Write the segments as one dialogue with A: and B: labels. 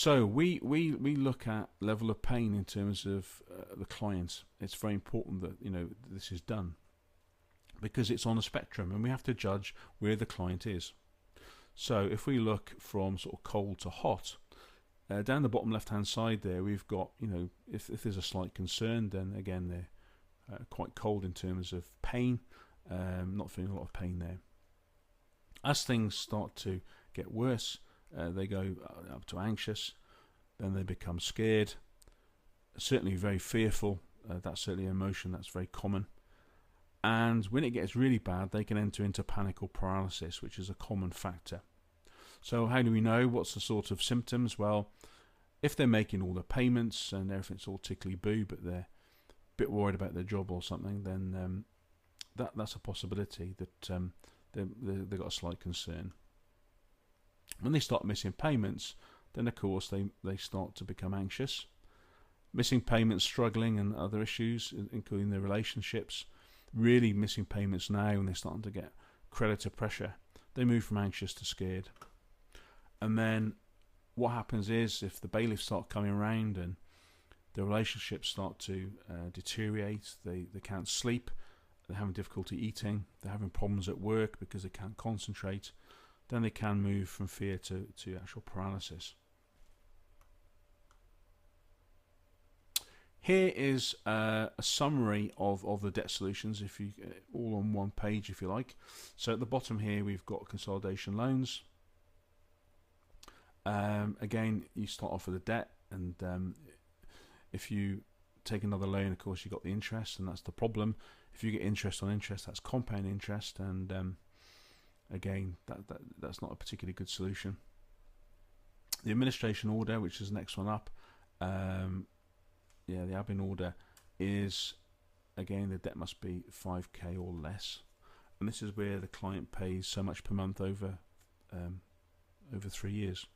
A: So we look at level of pain in terms of the client. It's very important that this is done because it's on a spectrum, and we have to judge where the client is. So if we look from sort of cold to hot, down the bottom left hand side there, we've got if there's a slight concern, then again they're quite cold in terms of pain, not feeling a lot of pain there. As things start to get worse, they go up to anxious, then they become scared, certainly very fearful. That's certainly an emotion that's very common. And when it gets really bad, they can enter into panic or paralysis, which is a common factor. So how do we know? What's the sort of symptoms? Well, if they're making all the payments and everything's all tickly boo, but they're a bit worried about their job or something, then that's a possibility that they've got a slight concern. When they start missing payments, then of course they start to become anxious. Missing payments, struggling, and other issues, including their relationships. Really missing payments now, and they're starting to get creditor pressure. They move from anxious to scared. And then what happens is, if the bailiffs start coming around and the relationships start to deteriorate, they can't sleep, they're having difficulty eating, they're having problems at work because they can't concentrate, then they can move from fear to actual paralysis. Here is a summary of the debt solutions, if you all on one page, if you like. So at the bottom here, we've got consolidation loans. Again, you start off with a debt, and if you take another loan, of course, you've got the interest, and that's the problem. If you get interest on interest, that's compound interest, and again, that's not a particularly good solution. The administration order, which is the next one up, the admin order is, again, the debt must be 5k or less, and this is where the client pays so much per month over 3 years.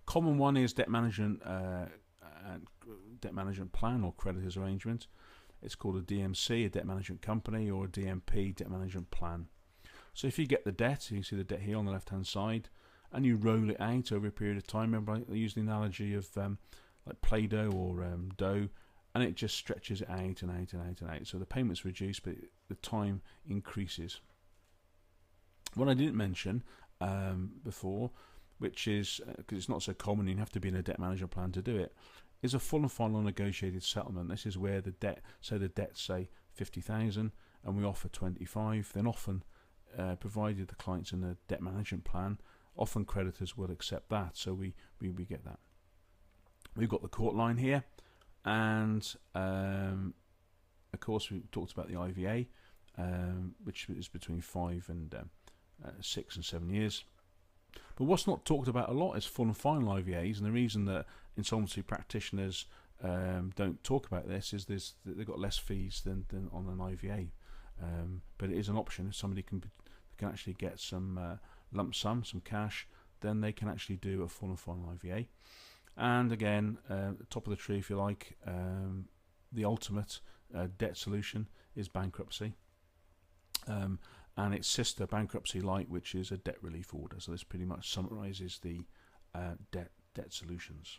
A: Common one is debt management plan or creditors arrangement. It's called a DMC, a debt management company, or a DMP, debt management plan. So if you get the debt, you see the debt here on the left hand side, and you roll it out over a period of time. Remember, I use the analogy of like Play-Doh or dough, and it just stretches it out and out and out and out. So the payments reduce, but the time increases. What I didn't mention before, which is because it's not so common, you have to be in a debt management plan to do it, is a full and final negotiated settlement. This is where the debt, so the debt say 50,000, and we offer 25. Then often, provided the client's in a debt management plan, often creditors will accept that. So we get that. We've got the court line here, and of course we talked about the IVA, which is between 5 and 6 and 7 years. But what's not talked about a lot is full and final IVAs, and the reason that insolvency practitioners don't talk about this is they've got less fees than on an IVA, but it is an option. If somebody can actually get some lump sum, some cash, then they can actually do a full and final IVA. And again, top of the tree, if you like, the ultimate debt solution is bankruptcy, and its sister, Bankruptcy Light, which is a debt relief order. So this pretty much summarizes the debt solutions.